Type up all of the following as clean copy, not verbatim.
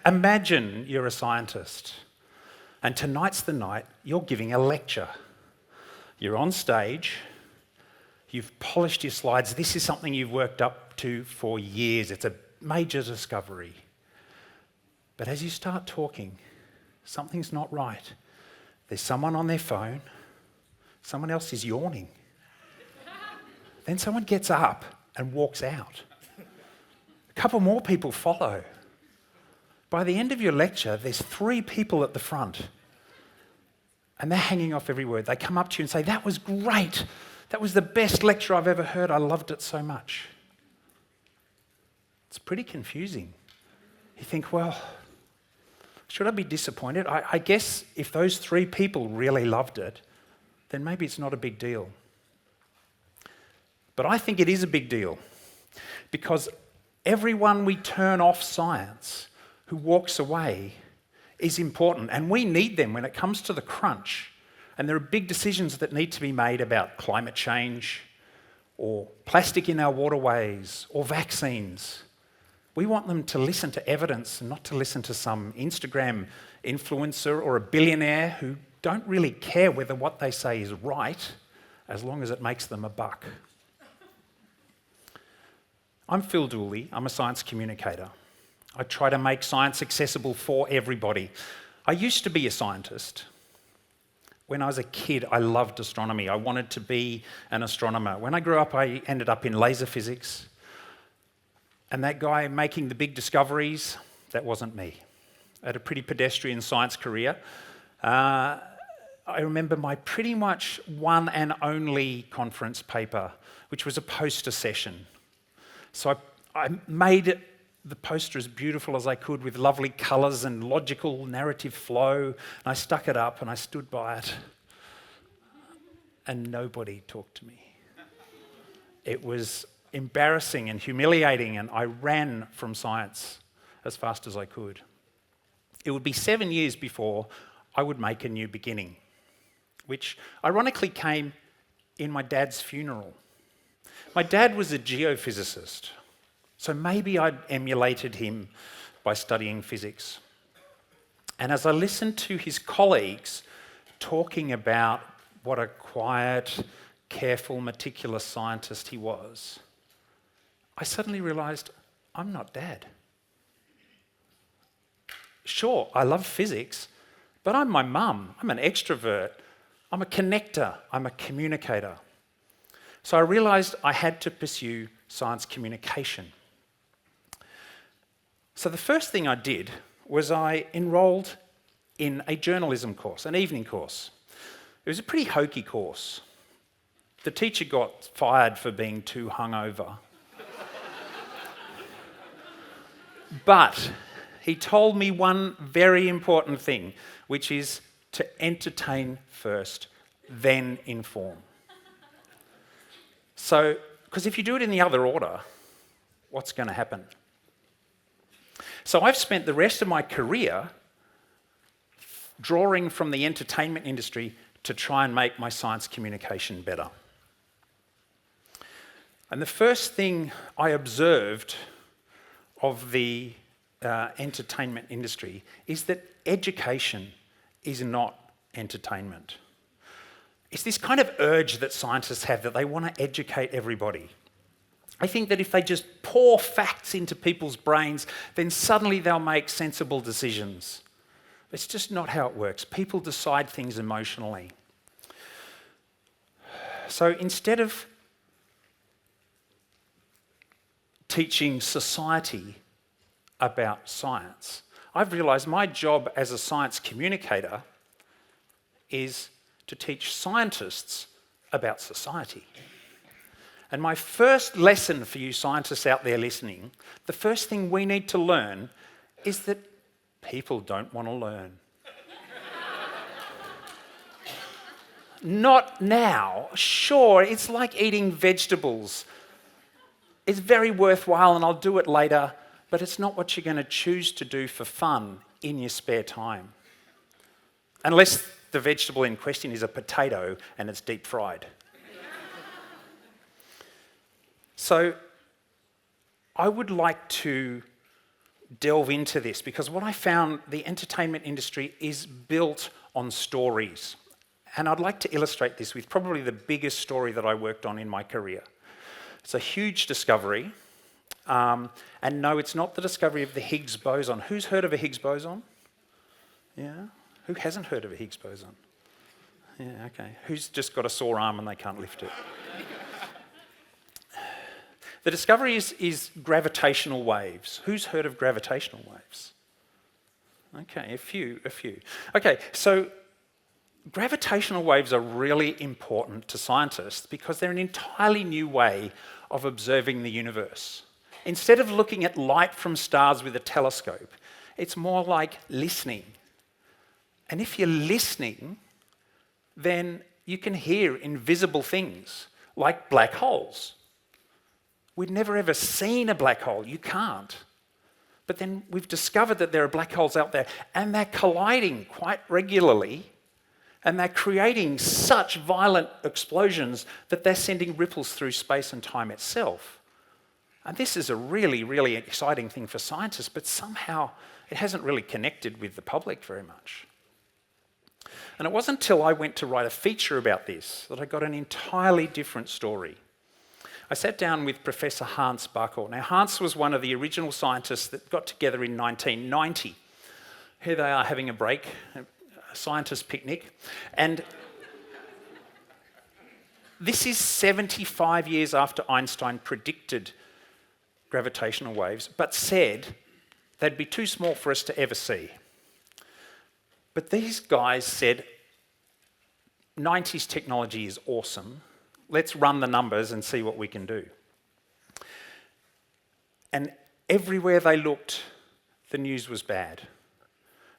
Imagine you're a scientist, and tonight's the night you're giving a lecture. You're on stage, you've polished your slides. This is something you've worked up to for years. It's a major discovery. But as you start talking, something's not right. There's someone on their phone, someone else is yawning. Then someone gets up and walks out. A couple more people follow. By the end of your lecture, there's 3 people at the front, and they're hanging off every word. They come up to you and say, "That was great. That was the best lecture I've ever heard. I loved it so much." It's pretty confusing. You think, well, should I be disappointed? I guess if those 3 people really loved it, then maybe it's not a big deal. But I think it is a big deal, because everyone we turn off science who walks away is important, and we need them when it comes to the crunch. And there are big decisions that need to be made about climate change, or plastic in our waterways, or vaccines. We want them to listen to evidence and not to listen to some Instagram influencer or a billionaire who don't really care whether what they say is right, as long as it makes them a buck. I'm Phil Dooley. I'm a science communicator. I try to make science accessible for everybody. I used to be a scientist. When I was a kid, I loved astronomy. I wanted to be an astronomer. When I grew up, I ended up in laser physics. And that guy making the big discoveries, that wasn't me. I had a pretty pedestrian science career. I remember my pretty much one and only conference paper, which was a poster session. So I made the poster as beautiful as I could with lovely colours and logical narrative flow, and I stuck it up and I stood by it, and nobody talked to me. It was embarrassing and humiliating, and I ran from science as fast as I could. It would be 7 years before I would make a new beginning, which ironically came in my dad's funeral. My dad was a geophysicist, so maybe I'd emulated him by studying physics. And as I listened to his colleagues talking about what a quiet, careful, meticulous scientist he was, I suddenly realised I'm not Dad. Sure, I love physics, but I'm my mum. I'm an extrovert. I'm a connector. I'm a communicator. So I realised I had to pursue science communication. So the first thing I did was I enrolled in a journalism course, an evening course. It was a pretty hokey course. The teacher got fired for being too hungover. But he told me one very important thing, which is to entertain first, then inform. So, because if you do it in the other order, what's going to happen? So I've spent the rest of my career drawing from the entertainment industry to try and make my science communication better. And the first thing I observed of the entertainment industry is that education is not entertainment. It's this kind of urge that scientists have that they want to educate everybody. I think that if they just pour facts into people's brains, then suddenly they'll make sensible decisions. It's just not how it works. People decide things emotionally. So instead of teaching society about science, I've realised my job as a science communicator is to teach scientists about society. And my first lesson for you scientists out there listening, the first thing we need to learn is that people don't want to learn. Not now. Sure, it's like eating vegetables. It's very worthwhile and I'll do it later, but it's not what you're going to choose to do for fun in your spare time. Unless the vegetable in question is a potato and it's deep fried. So I would like to delve into this, because what I found, the entertainment industry is built on stories. And I'd like to illustrate this with probably the biggest story that I worked on in my career. It's a huge discovery. And no, it's not the discovery of the Higgs boson. Who's heard of a Higgs boson? Yeah? Who hasn't heard of a Higgs boson? Yeah, okay. Who's just got a sore arm and they can't lift it? The discovery is gravitational waves. Who's heard of gravitational waves? Okay, a few. Okay, so gravitational waves are really important to scientists because they're an entirely new way of observing the universe. Instead of looking at light from stars with a telescope, it's more like listening. And if you're listening, then you can hear invisible things like black holes. We'd never ever seen a black hole. You can't. But then we've discovered that there are black holes out there and they're colliding quite regularly and they're creating such violent explosions that they're sending ripples through space and time itself. And this is a really, really exciting thing for scientists, but somehow it hasn't really connected with the public very much. And it wasn't until I went to write a feature about this that I got an entirely different story. I sat down with Professor Hans Buckle. Now, Hans was one of the original scientists that got together in 1990. Here they are having a break, a scientist picnic. And this is 75 years after Einstein predicted gravitational waves, but said they'd be too small for us to ever see. But these guys said, 90s technology is awesome. Let's run the numbers and see what we can do. And everywhere they looked, the news was bad.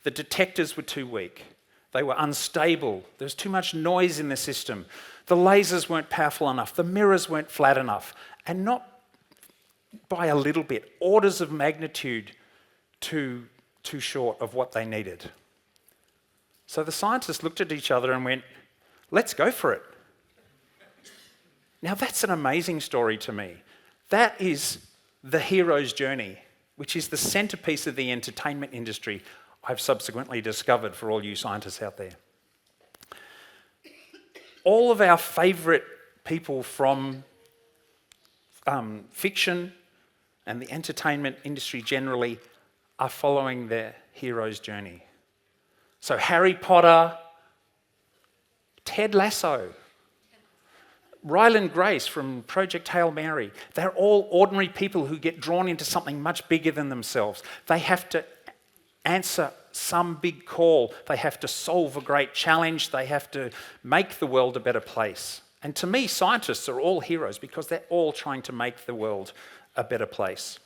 The detectors were too weak. They were unstable. There was too much noise in the system. The lasers weren't powerful enough. The mirrors weren't flat enough. And not by a little bit, orders of magnitude too short of what they needed. So the scientists looked at each other and went, let's go for it. Now that's an amazing story to me. That is the hero's journey, which is the centerpiece of the entertainment industry I've subsequently discovered for all you scientists out there. All of our favorite people from fiction and the entertainment industry generally are following their hero's journey. So Harry Potter, Ted Lasso, Ryland Grace from Project Hail Mary, they're all ordinary people who get drawn into something much bigger than themselves. They have to answer some big call. They have to solve a great challenge. They have to make the world a better place. And to me, scientists are all heroes because they're all trying to make the world a better place.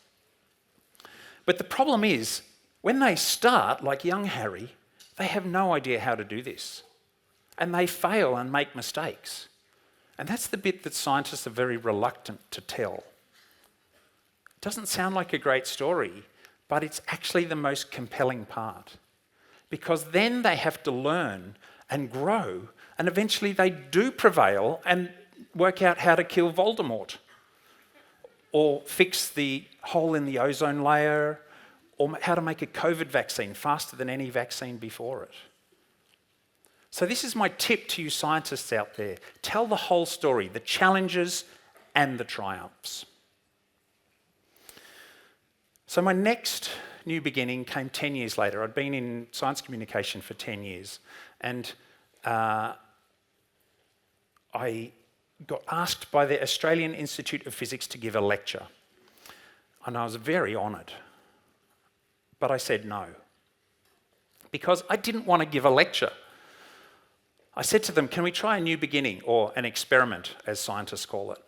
But the problem is, when they start, like young Harry, they have no idea how to do this. And they fail and make mistakes. And that's the bit that scientists are very reluctant to tell. It doesn't sound like a great story, but it's actually the most compelling part. Because then they have to learn and grow, and eventually they do prevail and work out how to kill Voldemort, or fix the hole in the ozone layer, or how to make a COVID vaccine faster than any vaccine before it. So this is my tip to you scientists out there. Tell the whole story, the challenges and the triumphs. So my next new beginning came 10 years later. I'd been in science communication for 10 years, and I got asked by the Australian Institute of Physics to give a lecture. And I was very honoured. But I said no, because I didn't want to give a lecture. I said to them, can we try a new beginning, or an experiment, as scientists call it?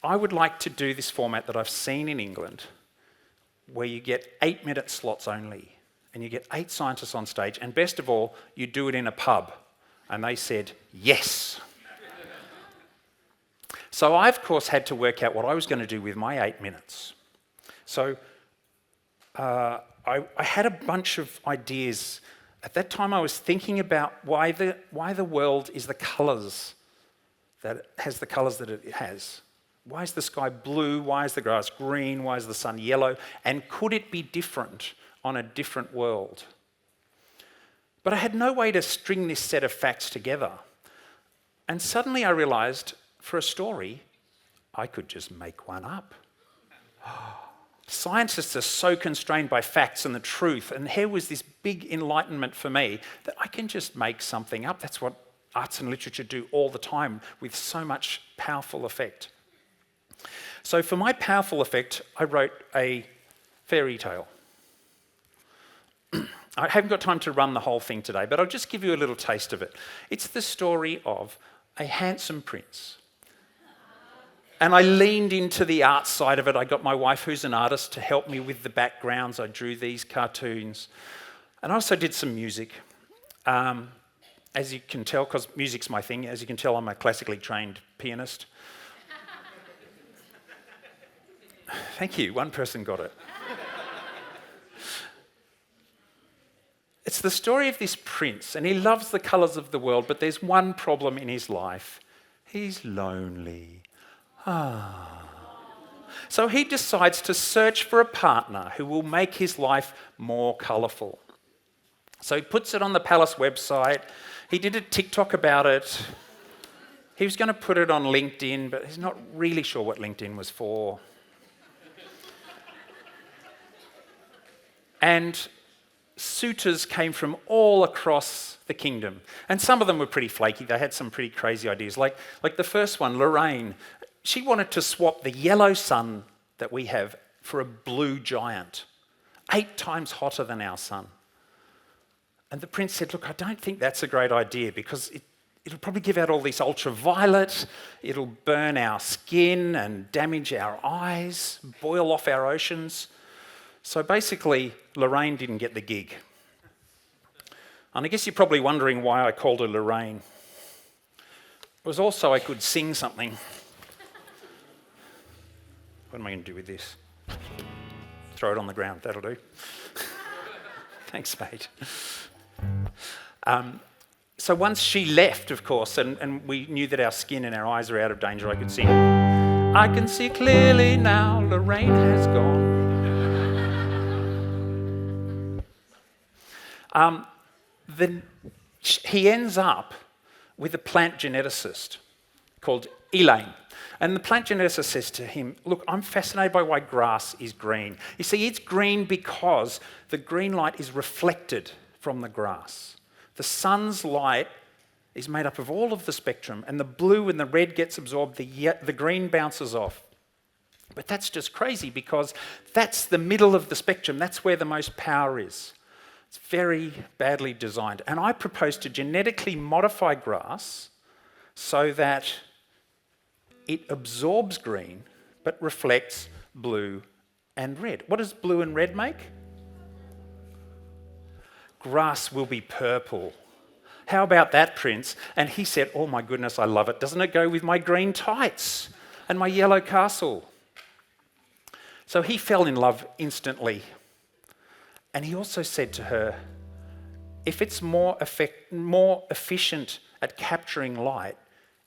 I would like to do this format that I've seen in England, where you get 8-minute slots only, and you get 8 scientists on stage, and best of all, you do it in a pub. And they said, yes. So I, of course, had to work out what I was going to do with my 8 minutes. So I had a bunch of ideas. At that time, I was thinking about why the world is the colours that it has the colours that it has. Why is the sky blue? Why is the grass green? Why is the sun yellow? And could it be different on a different world? But I had no way to string this set of facts together. And suddenly I realised, for a story, I could just make one up. Scientists are so constrained by facts and the truth, and here was this big enlightenment for me that I can just make something up. That's what arts and literature do all the time with so much powerful effect. So for my powerful effect, I wrote a fairy tale. I haven't got time to run the whole thing today, but I'll just give you a little taste of it. It's the story of a handsome prince. And I leaned into the art side of it. I got my wife, who's an artist, to help me with the backgrounds. I drew these cartoons. And I also did some music. As you can tell, because music's my thing, as you can tell, I'm a classically trained pianist. Thank you, one person got it. It's the story of this prince, and he loves the colours of the world, but there's one problem in his life. He's lonely. So he decides to search for a partner who will make his life more colourful. So he puts it on the palace website. He did a TikTok about it. He was going to put it on LinkedIn, but he's not really sure what LinkedIn was for. And suitors came from all across the kingdom. And some of them were pretty flaky. They had some pretty crazy ideas. Like the first one, Lorraine. She wanted to swap the yellow sun that we have for a blue giant, 8 times hotter than our sun. And the prince said, look, I don't think that's a great idea because it'll probably give out all this ultraviolet, it'll burn our skin and damage our eyes, boil off our oceans. So basically, Lorraine didn't get the gig. And I guess you're probably wondering why I called her Lorraine. It was also I could sing something. What am I going to do with this? Throw it on the ground, that'll do. Thanks, mate. So once she left, of course, and we knew that our skin and our eyes are out of danger, I could sing, I can see clearly now, Lorraine has gone. Then he ends up with a plant geneticist called Elaine. And the plant geneticist says to him, look, I'm fascinated by why grass is green. You see, it's green because the green light is reflected from the grass. The sun's light is made up of all of the spectrum, and the blue and the red gets absorbed, the green bounces off. But that's just crazy because that's the middle of the spectrum. That's where the most power is. It's very badly designed. And I propose to genetically modify grass so that it absorbs green but reflects blue and red. What does blue and red make? Grass will be purple. How about that, Prince? And he said, oh my goodness, I love it. Doesn't it go with my green tights and my yellow castle? So he fell in love instantly. And he also said to her, if it's more efficient at capturing light,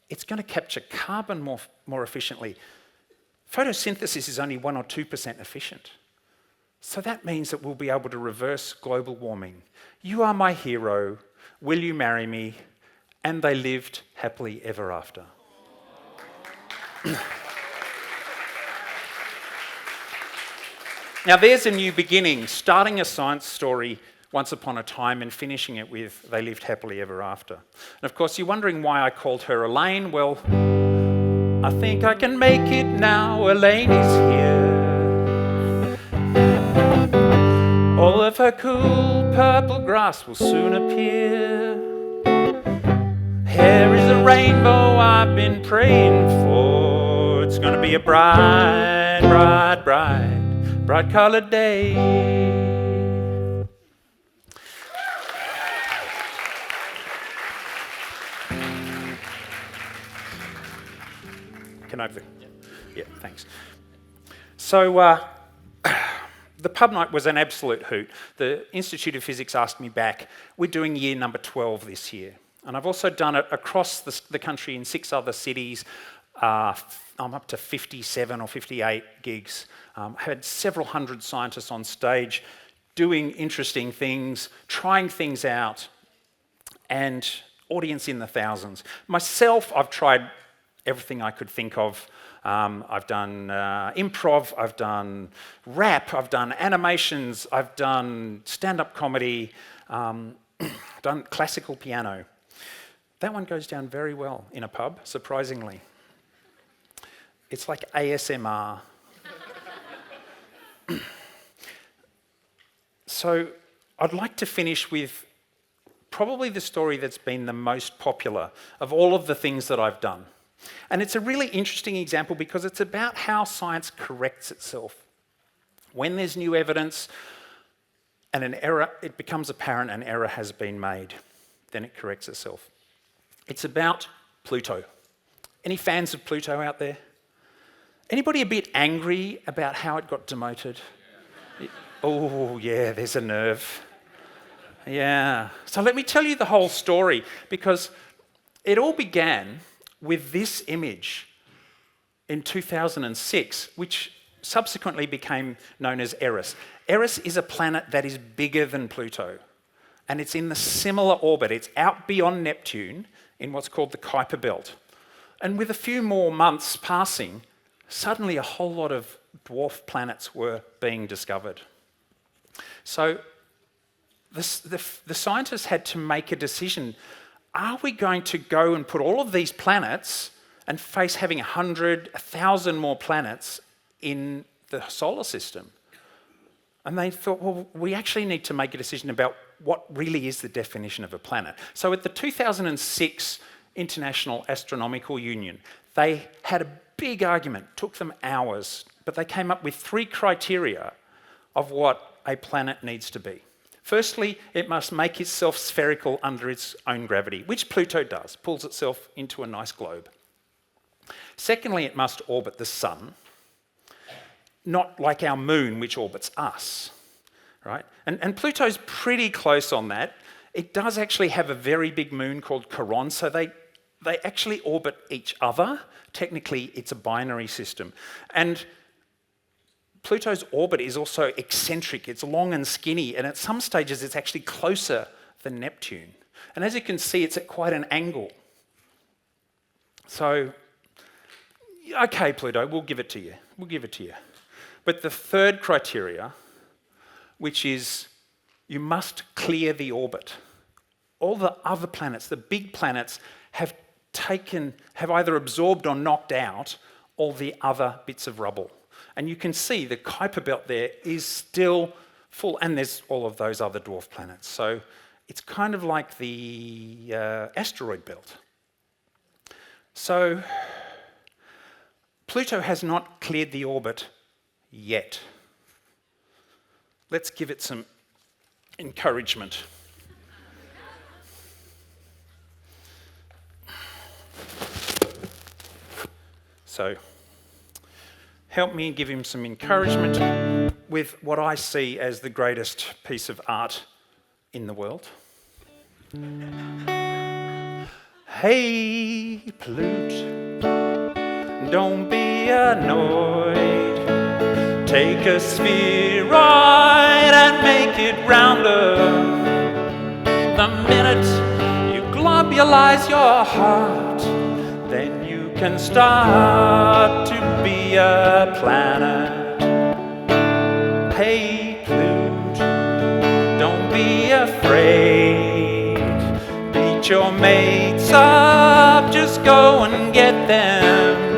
it's going to capture carbon more efficiently. Photosynthesis is only 1 or 2% efficient. So that means that we'll be able to reverse global warming. You are my hero. Will you marry me? And they lived happily ever after. Now there's a new beginning, starting a science story once upon a time and finishing it with they lived happily ever after. And of course you're wondering why I called her Elaine. Well, I think I can make it now. Elaine is here. All of her cool purple grass will soon appear. Here is a rainbow I've been praying for. It's gonna be a bright, bright, bright, bright coloured day. Can I have the... Yeah, thanks. So the pub night was an absolute hoot. The Institute of Physics asked me back. We're doing year number 12 this year. And I've also done it across the country in 6 other cities. I'm up to 57 or 58 gigs. Had several hundred scientists on stage doing interesting things, trying things out, and audience in the thousands. Myself, I've tried everything I could think of. I've done improv, I've done rap, I've done animations, I've done stand-up comedy, done classical piano. That one goes down very well in a pub, surprisingly. It's like ASMR. So I'd like to finish with probably the story that's been the most popular of all of the things that I've done. And it's a really interesting example because it's about how science corrects itself. When there's new evidence and an error, it becomes apparent an error has been made, then it corrects itself. It's about Pluto. Any fans of Pluto out there? Anybody a bit angry about how it got demoted? Oh, yeah, there's a nerve. Yeah. So let me tell you the whole story, because it all began with this image in 2006, which subsequently became known as Eris. Eris is a planet that is bigger than Pluto, and it's in the similar orbit. It's out beyond Neptune in what's called the Kuiper Belt. And with a few more months passing, suddenly a whole lot of dwarf planets were being discovered. So the scientists had to make a decision. Are we going to go and put all of these planets and face having 100, 1,000 more planets in the solar system? And they thought, well, we actually need to make a decision about what really is the definition of a planet. So at the 2006 International Astronomical Union, they had a big argument, took them hours, but they came up with 3 criteria of what a planet needs to be. Firstly, it must make itself spherical under its own gravity, which Pluto does, pulls itself into a nice globe. Secondly, it must orbit the sun, not like our moon, which orbits us, right? And Pluto's pretty close on that. It does actually have a very big moon called Charon, so they actually orbit each other. Technically, it's a binary system. And Pluto's orbit is also eccentric. It's long and skinny, and at some stages it's actually closer than Neptune. And as you can see, it's at quite an angle. So, okay, Pluto, we'll give it to you. We'll give it to you. But the third criteria, which is you must clear the orbit. All the other planets, the big planets, have either absorbed or knocked out all the other bits of rubble. And you can see the Kuiper Belt there is still full, and there's all of those other dwarf planets. So it's kind of like the asteroid belt. So Pluto has not cleared the orbit yet. Let's give it some encouragement. So help me give him some encouragement with what I see as the greatest piece of art in the world. Hey, Plute, don't be annoyed. Take a spheroid and make it rounder. The minute you globulize your heart, then you can start to be a planet. Hey, Plute, don't be afraid. Beat your mates up, just go and get them.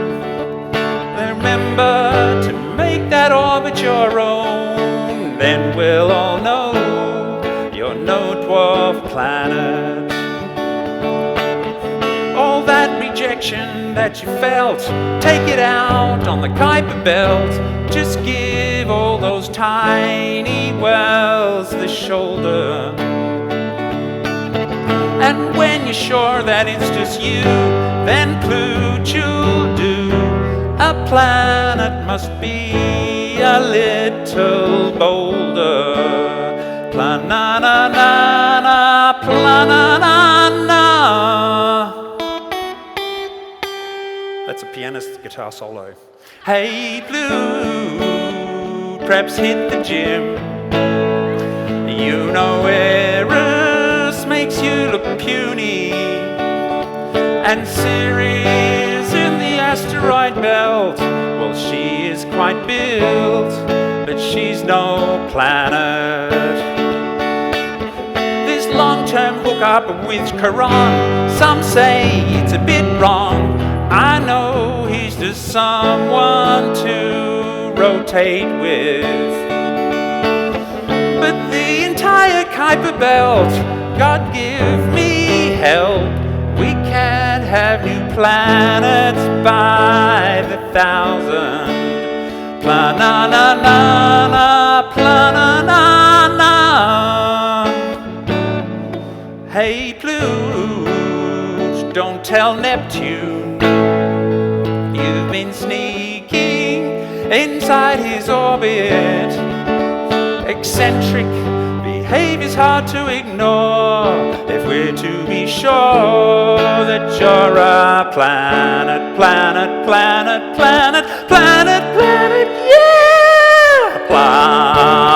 Remember to make that orbit your own, then we'll all know you're no dwarf planet. All that rejection that you felt, take it out on the Kuiper Belt. Just give all those tiny wells the shoulder. And when you're sure that it's just you, then Plute you'll do. A planet must be a little bolder. Pla-na-na-na-na, pla-na-na-na. That's a piano. pianist guitar solo. Hey Blue, perhaps hit the gym. You know Eris makes you look puny, and Ceres in the asteroid belt, well, she is quite built, but she's no planet. This long-term hookup with Charon, some say it's a bit wrong. I know he's just someone to rotate with, but the entire Kuiper belt, God give me help, we can't have new planets by the thousand. Pla-na-na-na-na, pla-na-na-na. Hey Pluto, don't tell Neptune you've been sneaking inside his orbit. Eccentric behavior's hard to ignore if we're to be sure that you're a planet, planet, planet, planet, planet, planet, yeah! Pla-na-na.